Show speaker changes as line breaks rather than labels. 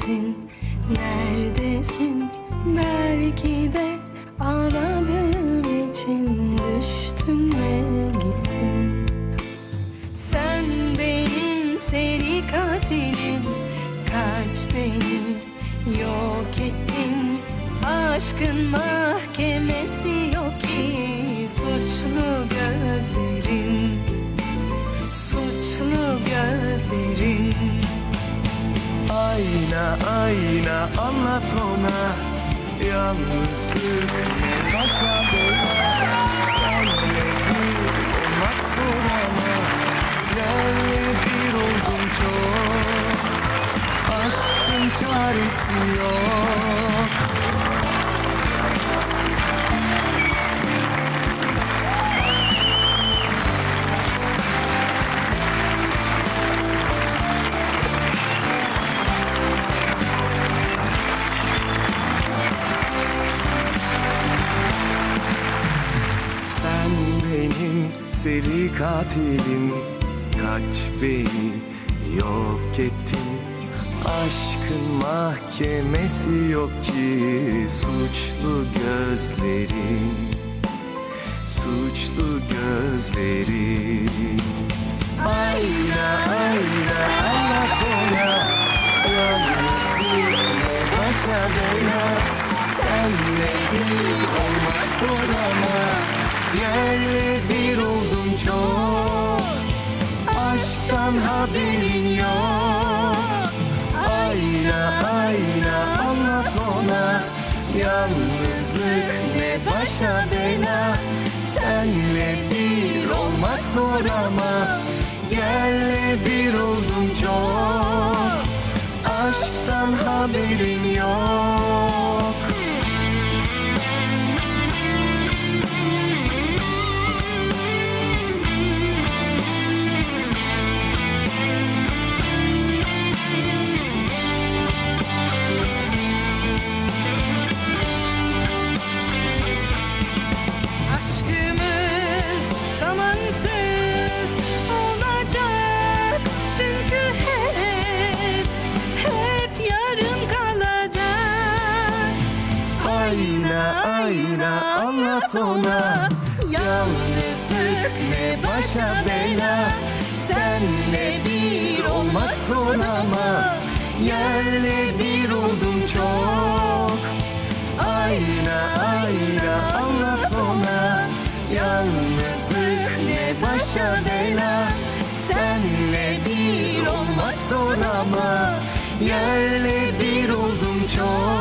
gittin? Neredesin? Belki de aradığım için düştün ve gittin. Sen benim seri katilim, kaç beni yok ettin. Aşkın mahkemesi yok ki, suçlu gözlerin, suçlu gözlerin.
Ayna ayna anlat ona, yalnızlık ne başa bela. Senle bir olmak zor ama yerle bir oldum çok. Aşkın çaresi yok. Sen benim seri katilim, kaç beni yok ettin. Aşkın mahkemesi yok ki, suçlu gözlerin, suçlu gözlerin. Ayna ayna anlat ona, yalnızlık ne başa bela. Senle bir olmak zor ama yerle bir oldum çok. Aşktan haberin yok. Ayna ayna anlat ona, yalnızlık ne başa bela. Senle bir olmak zor ama yerle bir oldum çok. Aşktan haberin yok.
Aşkımız zamansız olacak, çünkü hep yarım kalacak.
Ayna ayna anlat ona, yalnızlık ne başa bela. Senle bir olmak zor ama yerle bir oldum çok. Ayna ayna anlat ona, yalnızlık ne başa bela. Senle bir olmak zor ama yerle bir oldum çok.